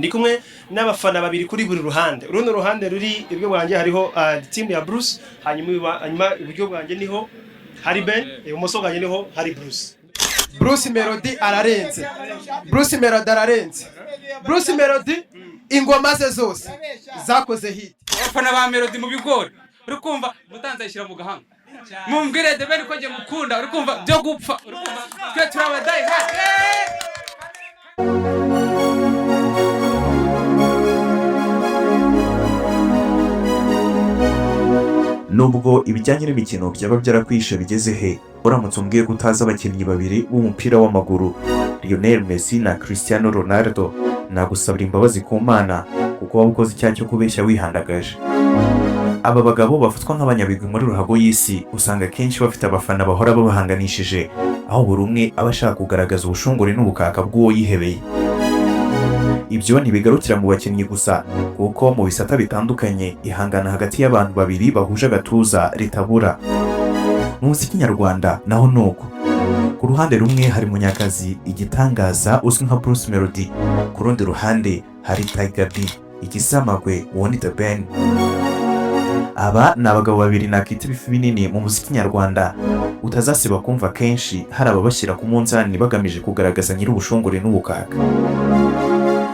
ndi kumwe n'abafana babiri kuri buri ruhande. Uruno ruhande ruri ibyo bwanjye hariho team ya Bruce, hanyuma ibyo bwanjye niho hari Ben, ibumoso bwanjye niho hari Bruce. Bruce Melodie ararenze. Bruce Melodie ararenze. Bruce Melodie ingoma ze zose zakoze hit. Abafana ba Melodie mu bigori uri kumva mutanza yishira mu gahanga. Mumbwire de Ben ko je mukunda uri kumva byo gupfa uri kumva twe turabadayi ha. Nubwo ibijyanye n'imikino byaba byarakwishe bigeze he, uramutse umbwiye ko utazi abakinnyi babiri b'umupira w'amaguru, Lionel Messi na Cristiano Ronaldo, nagusabira imbabazi ku Mana kuko wabukoze icyaha cyo kubeshya wihandagaje. Aba bagabo bafatwa nk'abanyabigwi muri ruhago y'isi, usanga kenshi bafite abafana bahora babahanganishije, aho buri umwe aba ashaka kugaragaza ubushongore n'ubukaka bw'uwo yihebeye. Ibyo ntibigarukira mu bakinnyi gusa, kuko mu bisata bitandukanye ihangana hagati y'abantu babiri bahuje agatuza ritabura. Mu muziki nyarwanda naho nuko. Ku ruhande rumwe hari Munyakazi, igitangaza uzwi nka Bruce Melodie. Ku rundi ruhande hari Hagati, igisamagwe woni the Ben. Aba ni abagabo babiri nakita ibifi binini mu muziki nyarwanda, utazasiba kumva kenshi hari ababashyira ku munzani bagamije kugaragaza nyir'ubushongore n'ubukaka.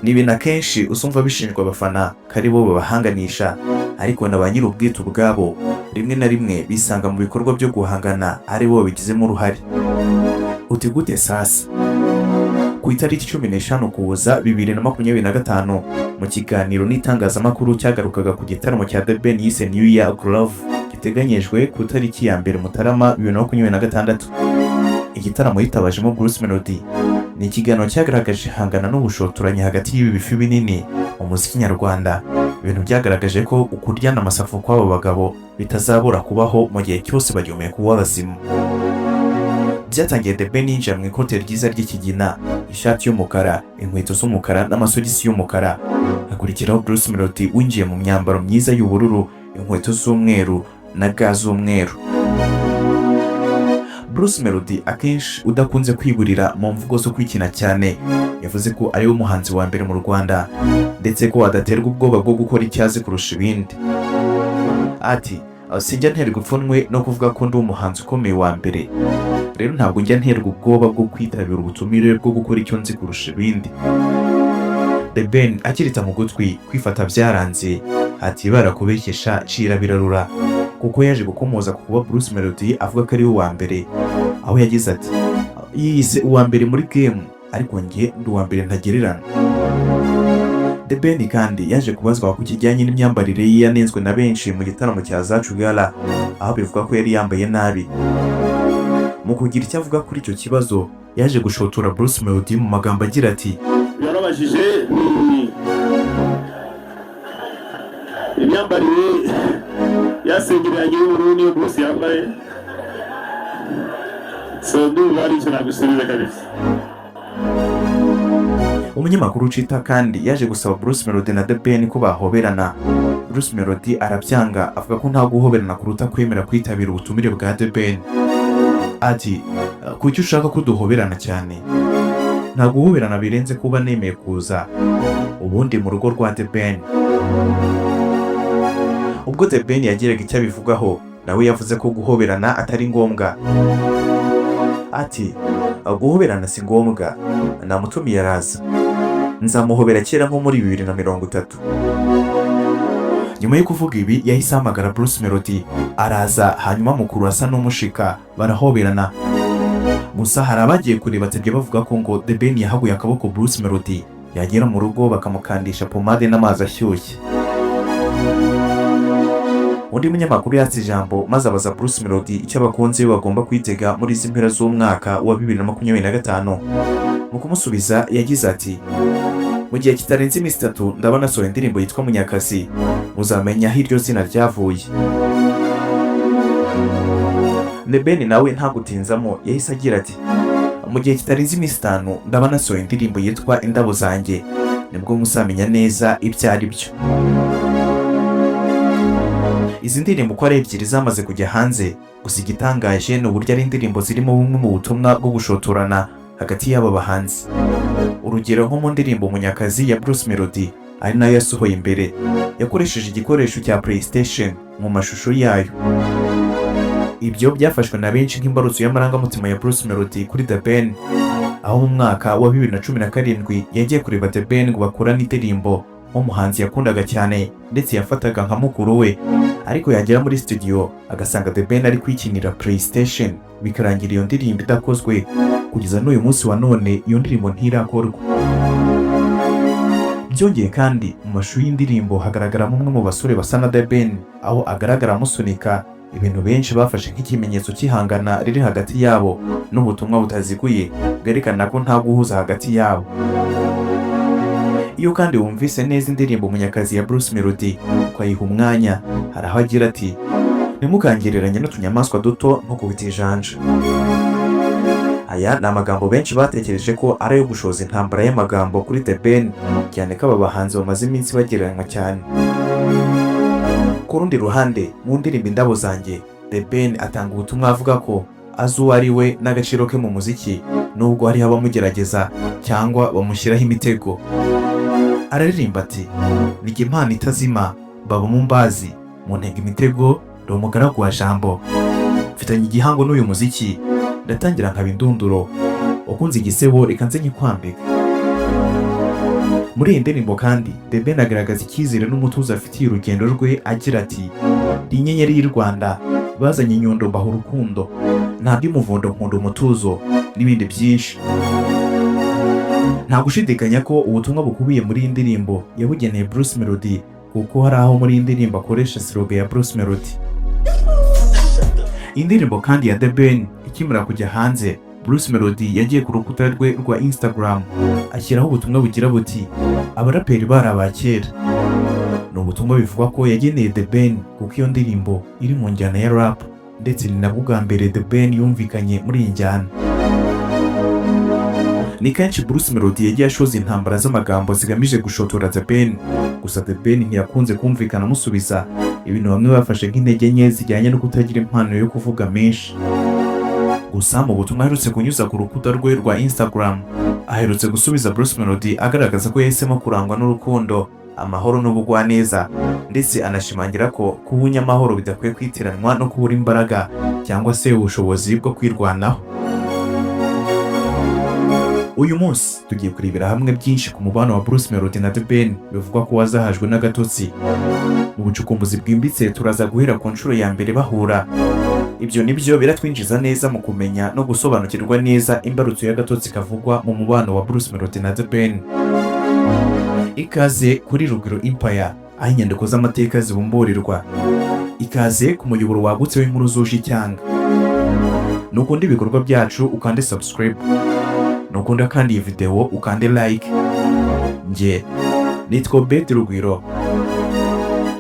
Nibi na kenshi usumva bishinjwa abafana kari bo babahanganisha, ariko na ba nyir'ubwite ubwabo rimwe na rimwe bisanga mu bikorwa byo guhangana ari bo babigizemo uruhare. Uti gute sasa? Ku itariki 15 Ukuboza 2025 mu kiganiro n'itangazamakuru cyagarukaga ku gitaramo cya The Ben yise New Year Groove giteganyijwe ku tariki ya 2 Mutarama 2026. Igitaramo yitabajemo Bruce Melodie. Ni ikiganiro cyagaragaje ihangana n'ubushotoranyi hagati y'ibi bifi binini mu muziki nyarwanda. Ibintu byagaragaje ko ukuryana amasafu kw'abo bagabo bitazabura kubaho mu gihe cyose bagihumeye kuba bazima. Byatangiye The Ben yinjira mu ikote ryiza ry'ikigina, ishati y'umukara, inkweto z'umukara n'amasogisi y'umukara. Hakurikiraho Bruce Melodie winjiye mu myambaro myiza y'ubururu, inkweto z'umweru na ga z'umweru. Bruce Melodie akenshi udakunze kwigurira mu mvugo zo kwikina cyane, yavuze ko ari we muhanzi wa mbere mu Rwanda, ndetse ko adaterwa ubwoba bwo gukora icyazi kurusha ibindi. Ati sinjya nterwa ipfunwe no kuvuga ko ndi umuhanzi ukomeye wa mbere, rero ntabwo njya nterwa ubwoba bwo kwitabira ubutumire bwo gukora icyo nzi kurusha ibindi. The Ben akirita mu gutwi kwifata byaranze, ati barakubeshyesha cira birarura, kuko yaje gukomoza ku kuba Bruce Melodie avuga ko ari we wa mbere, aho yagize ati yise uwa mbere muri game, ariko njye ndi uwa mbere ntagererana. The Ben kandi yaje kubazwa ku kijyanye n'imyambarire ye yanenzwe na benshi mu gitaramo cya Zacu Gala, aho bivuga ko yari yambaye nabi. Mu kugira icyo avuga kuri icyo kibazo, yaje gushotora Bruce Melodie mu magambo agira ati yarabajije imyambarire yasengeranye y'ubururu niyo Bruce yambaye, so ndumva ari icyo nagusubiza kabisa. Umunyamakuru Chita kandi yaje gusaba Bruce Melodie na The Ben ko bahoberana. Bruce Melodie arabyanga, avuga ko nta guhoberana kuruta kwemera kwitabira ubutumire bwa The Ben. Ati kuki ushaka ko duhoberana cyane? Nta guhoberana birenze kuba nemeye kuza ubundi mu rugo rwa The Ben. Ubwo The Ben yagiraga icyo abivugaho, nawe yavuze ko guhoberana atari ngombwa. Ati guhoberana si ngombwa, namutumiye araza, nzamuhobera kera nko muri 2030. Nyuma yo kuvuga ibi yahise ahamagara Bruce Melodie araza, hanyuma mukuru asa n'umushika barahoberana. Gusa hari abagiye kureba tebye bavuga ko ngo The Ben yahaguye akaboko Bruce Melodie, yagera mu rugo bakamukandisha pomade n'amazi ashyushye. Undi munyamakuru yatse ijambo maze abaza Bruce Melodie icyo abakunzi bagomba kwitega muri izi mpera z'umwaka wa 2025. Mu kumusubiza yagize ati mu gihe kitarenze iminsi 3 ndabona sore indirimbo yitwa Munyakazi, muzamenya aho iryo zina ryavuye. The Ben nawe nta gutinzamo yahise agira ati mu gihe kitarenze iminsi 5 ndabona sore indirimbo yitwa Indabo zanjye, nibwo muzamenya neza ibyo ari byo. Izi ndirimbo uko ari ebyiri zamaze kujya hanze, gusa igitangaje ni uburyo ari indirimbo zirimo bumwe mu butumwa bwo gushotorana hagati y'aba bahanzi. urugero nko mu ndirimbo Munyakazi ya Bruce Melodie ari nayo yasohoye imbere yakoresheje igikoresho cya PlayStation mu mashusho yayo. Ibyo byafashwe na benshi nk'imbarutso y'amarangamutima ya Bruce Melodie kuri The Ben, aho mu mwaka wa 2017 yagiye kureba The Ben ngo bakorane indirimbo nk'umuhanzi yakundaga cyane ndetse yafataga nka mukuru we, ariko yagera muri studio agasanga The Ben ari kwikinira PlayStation bikarangira iyo ndirimbo idakozwe. Kugeza n'uyu munsi wa none iyo ndirimbo ntirakorwa. Byongeye kandi mu mashusho y'indirimbo hagaragaramo umwe mu basore basa na The Ben, aho agaragara amusunika, ibintu benshi bafashe nk'ikimenyetso cy'ihangana riri hagati yabo n'ubutumwa butaziguye bwerekana ko nta guhuza hagati yabo. Iyo kandi wumvise neza indirimbo Munyakazi ya Bruce Melodie ukayiha umwanya, hari aho agira ati ntimukangereranye n'utunyamaswa duto nko kubita ijanja. Aya ni amagambo benshi batekereje ko ari ayo gushoza intambara y'amagambo kuri The Ben, cyane ko aba bahanzi bamaze iminsi bagereranywa cyane. Ku rundi ruhande mu ndirimbo Indabo Zanjye, The Ben atanga ubutumwa avuga ko azi uwo ari we n'agaciro ke mu muziki, nubwo hariho abamugerageza cyangwa bamushyiraho imitego. Araririmba ati nijye impano itazima, Babo mumbazi muntega imitego, ndi umugaragu wa jambo, mfitanye igihango n'uyu muziki, ndatangira nkaba indunduro, ukunze igisebo reka nze nyikwambika. Muri iyi ndirimbo kandi The Ben agaragaza icyizere n'umutuzo afitiye urugendo rwe agira ati ndi inyenyeri y'u Rwanda, bazanye inyundo mbaha urukundo, nta by'umuvundo nkunda umutuzo n'ibindi byinshi. Nta gushidikanya ko ubutumwa bukubiye muri iyi ndirimbo yabugeneye Bruce Melodie, kuko hari aho muri iyi ndirimbo akoresha slogan ya Bruce Melodie. Indirimbo kandi ya The Ben ikimara kujya hanze, Bruce Melodie yagiye ku rukuta rwe rwa Instagram ashyiraho ubutumwa bugira buti abaraperi bari abakera. Ni ubutumwa bivuga ko yageneye The Ben kuko iyo ndirimbo iri mu njyana ya rap, ndetse ni nabwo bwa mbere The Ben yumvikanye muri iyi njyana. Ni kenshi Bruce Melodie yagiye ashoza intambara z'amagambo zigamije gushotora The Ben, gusa The Ben ntiyakunze kumvikana amusubiza, ibintu bamwe bafashe nk'intege nke zijyanye no kutagira impano yo kuvuga menshi. Gusa mu butumwa aherutse kunyuza ku rukuta rwe rwa Instagram, aherutse gusubiza Bruce Melodie agaragaza ko yahisemo kurangwa n'urukundo, amahoro n'ubugwaneza, ndetse anashimangira ko kuba unyamahoro bidakwiye kwitiranwa no kubura imbaraga cyangwa se ubushobozi bwo kwirwanaho. Uyu munsi tugiye kurebera hamwe byinshi ku mubano wa Bruce Melodie na The Ben bivugwa ko wazahajwe n'agatotsi. Mu bucukumbuzi bwimbitse turaza guhera ku nshuro ya mbere bahura. Ibyo nibyo biratwinjiza neza mu kumenya no gusobanukirwa neza imbarutso y'agatotsi kavugwa mu mubano wa Bruce Melodie na The Ben. Ikaze kuri Rugwiro Empire, aho inyandiko z'amateka zibumburirwa. Ikaze ku muyoboro wagutse w'inkuru zuje icyanga. Nukunda ibikorwa byacu ukande subscribe, nukunda kandi iyi video ukande like. Nge nitwa Beti Rugwiro.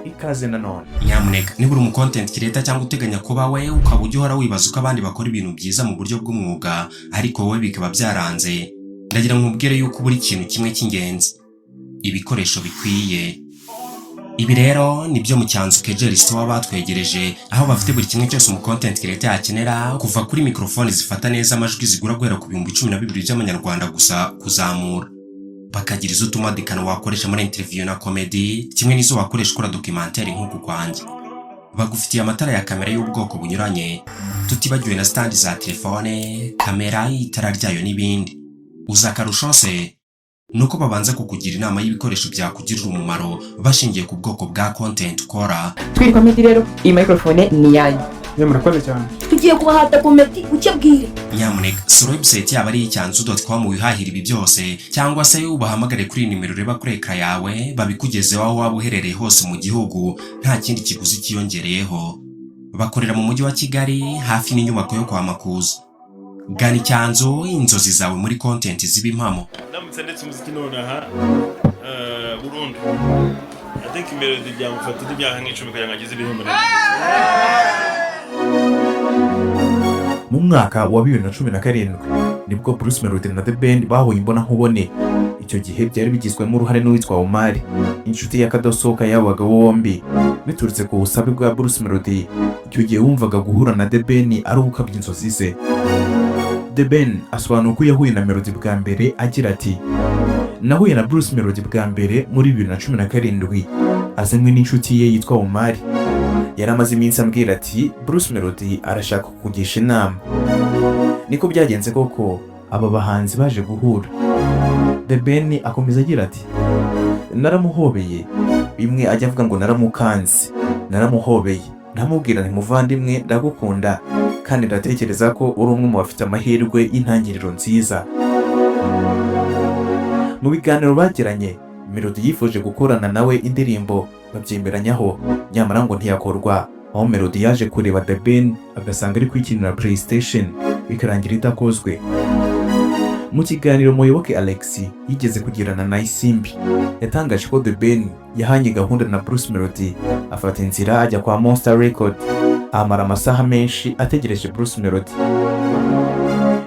Ikaze nanone. Nyamuneka niba uri mu content creator cyangwa uteganya kuba we ukaba ujya uhora wibaza uko abandi bakora ibintu byiza mu buryo bw'umwuga ariko wowe bikaba byaranze, ndagira ngo nkubwire yuko buri kintu kimwe cy'ingenzi: ibikoresho bikwiye. Ibi rero nibyo mu cyanzu Kejeli Store batwegereje, aho bafite buri kimwe cyose mu content creator yakenera, kuva kuri microphone zifata neza amajwi zigura guhera ku 12,000 by'amanyarwanda gusa kuzamura, bakagira izo utumadikano wakoresha muri interview na comedy, kimwe n'izo wakoresha ukora documentaire nk'uku kwanjye. Bagufitiye amatara ya kamera y'ubwoko bunyuranye, tutibagiwe na stand za telefone, kamera, itara ryayo n'ibindi. Uzakarusho se nuko babanza kukugira inama y'ibikoresho byakugirira umumaro bashingiye ku bwoko bwa content ukora. Twiri comedy rero iyi microphone ni yanyu. Murakoze cyane. Tugiye kubahata comedy ucyabwire. Nyamuneka sura website yaba ari icyanzu.com wihahira ibi byose, cyangwa se ubahamagare kuri nimero reba kuri ekra yawe babikugezeho aho waba uherereye hose mu gihugu nta kindi kiguzi kiyongereyeho. Bakorera mu mujyi wa Kigali hafi n'inyubako yo kwa Makuza. Gana icyanzu, inzozi zawe muri content ziba impamo. Ndamutse ndetse umuziki nonaha burundu. I think Melodie byamufatira imyaka nk'icumi kugira ngo agize ibihembo. Mu mwaka wa 2017 nibwo Bruce Melodie na The Ben bahuye imbona nkubone. Icyo gihe byari bigizwemo uruhare n'uwitwa Omar, inshuti y'akadosoka y'abaga bombi. Biturutse ku busabe bwa Bruce Melodie, icyo gihe wumvaga guhura na The Ben ari ukabya inzozi ze. The Ben asobanura uko yahuye na Melodie bwa mbere agira ati nahuye na Bruce Melodie bwa mbere muri 2017 azanywe n'inshuti ye yitwa Omar. Yari amaze iminsi ambwira ati Bruce Melodie arashaka kukugisha inama. Niko byagenze koko aba bahanzi baje guhura. The Ben akomeza agira ati naramuhobeye, bimwe ajya avuga ngo naramukanze, naramuhobeye ndamubwira nti muvandimwe ndagukunda kandi ndatekereza ko uri umwe mu bafite amahirwe y'intangiriro nziza. Mu biganiro bagiranye Melodie yifuje gukorana nawe indirimbo babyemeranyaho, nyamara ngo ntiyakorwa, aho Melodie yaje kureba The Ben agasanga ari kwikinira PlayStation bikarangira idakozwe. Mu kiganiro Muyoboke Alex yigeze kugirana na Isimbi yatangaje ko The Ben yahanye gahunda na Bruce Melodie afata inzira ajya kwa Monster Record, amara amasaha menshi ategereje Bruce Melodie.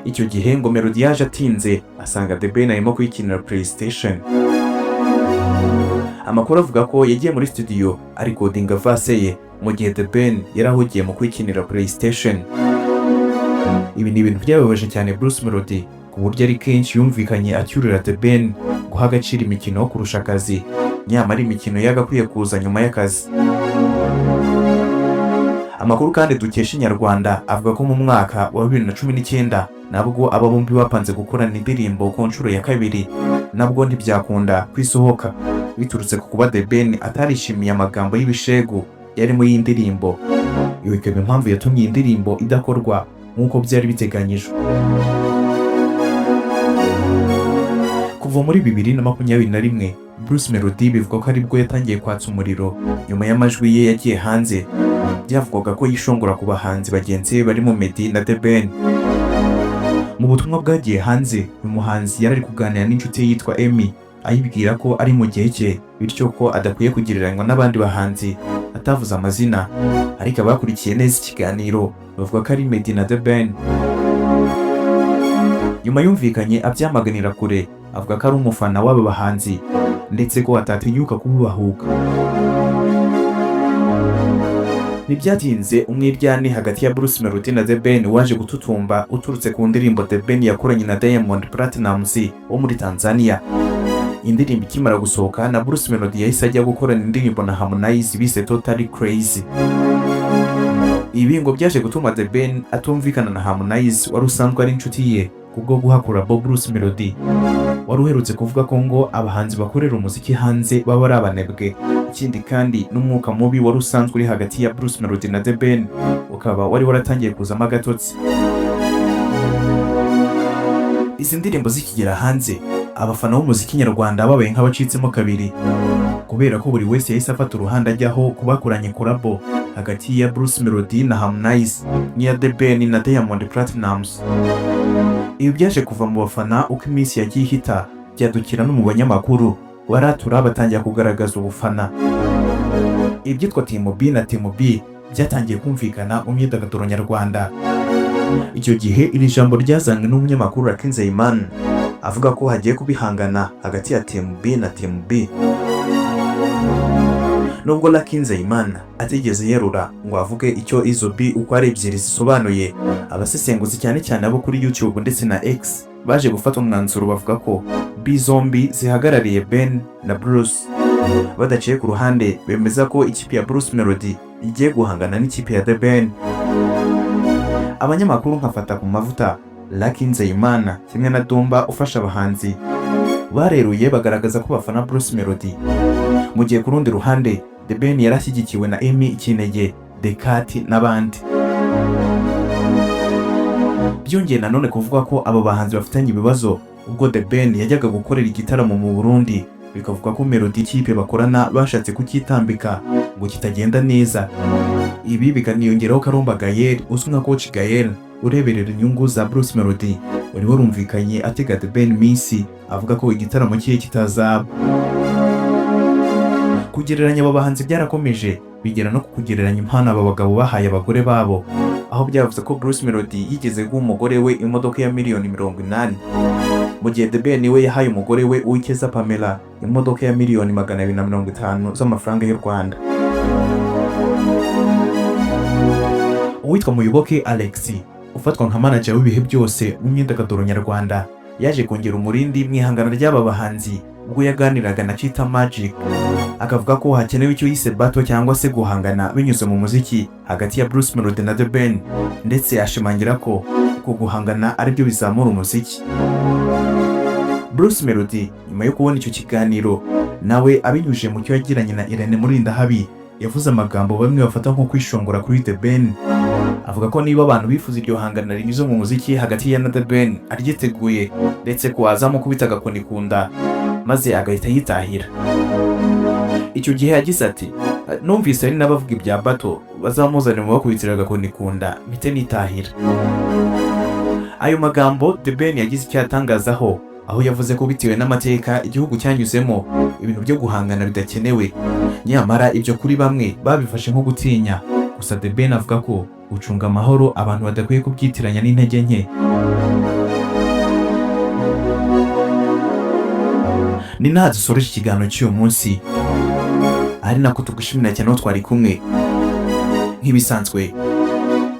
Icyo gihe ngo Melodie yaje atinze asanga The Ben arimo kwikinira PlayStation. Amakuru avuga ko yagiye muri studio arikodinga verse ye mu gihe The Ben yarahugiye mu kwikinira PlayStation. Ibi ni ibintu byababaje cyane Bruce Melodie ku buryo ari kenshi yumvikanye acyurira The Ben guha agaciro imikino kurusha akazi, nyamara imikino yagakwiye kuza nyuma y'akazi. Amakuru kandi dukesha Inyarwanda avuga ko mu mwaka wa 2019 nabwo aba bombi bapanze gukorana indirimbo ku nshuro ya kabiri, nabwo ntibyakunda kwisohoka biturutse ku kuba The Ben atarishimiye amagambo y'ibishegu yari muri iyi ndirimbo. Iyo ikaba impamvu yatumye iyi ndirimbo idakorwa nk'uko byari biteganyijwe. Kuva muri 2021 Bruce Melodie bivuga ko aribwo yatangiye kwatsa umuriro nyuma y'amajwi ye yagiye hanze. Byavugwaga ko yishongora ku bahanzi bagenzi be barimo Meddy na The Ben. Mu butumwa bwagiye hanze uyu muhanzi yari kuganira n'inshuti ye yitwa Emmy ayibwira ko ari mu gihe cye, bityo ko adakwiye kugereranywa n'abandi bahanzi atavuze amazina, ariko abakurikiye neza ikiganiro bavuga ko ari Meddy na The Ben. Nyuma yumvikanye abyamaganira kure, avuga ko ari umufana w'aba bahanzi ndetse ko atatinyuka kububahuka. Ntibyatinze umwiryane hagati ya Bruce Melodie na The Ben waje gututumba uturutse ku ndirimbo The Ben yakoranye na Diamond Platnumz wo muri Tanzania. Indirimbo ikimara gusohoka na Bruce Melodie yahise ajya gukorana indirimbo na Harmonize bise Totally Crazy. Ibi ngo byaje gutuma The Ben atumvikana na Harmonize wari usanzwe ari inshuti ye kubwo guhakura Bruce Melodie wari uherutse kuvuga ko ngo abahanzi bakorera umuziki hanze baba ari abanebwe. Ikindi kandi n'umwuka mubi wari usanzwe uri hagati ya Bruce Melodie na The Ben ukaba wari waratangiye kuzamo agatotsi. Izi ndirimbo zikigera hanze abafana b'umuziki nyarwanda babaye nk'abacitsemo kabiri, kubera ko buri wese yahise afata uruhande ajyaho kubakoranye collabo hagati ya Bruce Melodie na Harmonize n'iya The Ben na Diamond Platnumz. Ibi byaje kuva mu bafana uko iminsi yagiye ihita byadukira no mu banyamakuru baratura batangiye kugaragaza ubufana. Ibyitwa Team B na Team B byatangiye kumvikana mu myidagaduro nyarwanda. Icyo gihe iri jambo ryazanywe n'umunyamakuru Rakinzeyimana avuga ko hagiye kubihangana hagati ya Team B na Team B. Nubwo Rakinzeyimana atigeze yerura ngo avuge icyo izo B uko ari ebyiri zisobanuye, abasesenguzi cyane cyane abo kuri YouTube ndetse na X baje gufata umwanzuro bavuga ko B zombi zihagarariye Ben na Bruce. Badaciye ku ruhande bemeza ko ikipe ya Bruce Melodie igiye guhangana n'ikipe ya The Ben. Abanyamakuru nkafata ku mavuta Rakinzeyimana kimwe na Dumba ufasha abahanzi bareruye bagaragaza ko bafana Bruce Melodie, mu gihe ku rundi ruhande The Ben yarashyigikiwe na Emmy Ikinege, The Cat n'abandi. Byongeye nanone kuvuga ko aba bahanzi bafitanye ibibazo ubwo The Ben yajyaga gukorera igitaramo mu Burundi, bikavuga ko Melodie ikipe bakorana bashatse kukitambika ngo kitagenda neza. Ibi bikaniyongeraho Karomba Gael uzwi nka Coach Gael ureberera inyungu za Bruce Melodie wari warumvikanye atega The Ben minsi avuga ko igitaramo cye kitazaba. Kugereranya aba bahanzi byarakomeje bigera no kugereranya impano aba bagabo bahaye abagore babo, aho byavuze ko Bruce Melodie yigeze guha umugore we imodoka ya miliyoni 80, mu gihe The Ben we yahaye umugore we Uwikeza Pamela imodoka ya miliyoni 250 z'amafaranga y'u Rwanda. Uwitwa Muyoboke Alex ufatwa nka manager w'ibihe byose mu myidagaduro nyarwanda yaje kongera umurindi mu ihangana ry'aba bahanzi ubwo yaganiraga na Chita Magic akavuga ko hakenewe icyo yise battle cyangwa se guhangana binyuze mu muziki hagati ya Bruce Melodie na The Ben, ndetse ashimangira ko guhangana ari byo bizamura umuziki. Bruce Melodie nyuma yo kubona icyo kiganiro nawe abinyujije mu cyo yagiranye na Irene Murindahabi yavuze amagambo bamwe bafata nko kwishongora kuri The Ben. Avuga ko niba abantu bifuza iryo hangana rinyuze mu muziki hagati ya na The Ben aryiteguye, ndetse ko azamukubita agakoni kunda maze agahita yitahira. Icyo gihe yagize ati numvise ari n'abavuga ibya bato bazamuzana mu bakubitira agakoni kunda mpite nitahira. Ayo magambo The Ben yagize icyo yatangazaho, aho yavuze ko bitewe n'amateka igihugu cyanyuzemo ibintu byo guhangana bidakenewe, nyamara ibyo kuri bamwe babifashe nko gutinya. Gusa The Ben avuga ko gucunga amahoro abantu badakwiye kubyitiranya n'intege nke. Ni naha dusoreje ikiganiro cy'uyu munsi, ari nako tugushimira cyane aho twari kumwe. Nk'ibisanzwe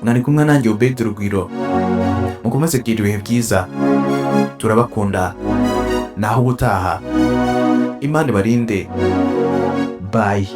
mwari kumwe nanjye Obed Rugwiro, mukomeze kugira ibihe byiza, turabakunda, naho ubutaha, Imana ibarinde, bye.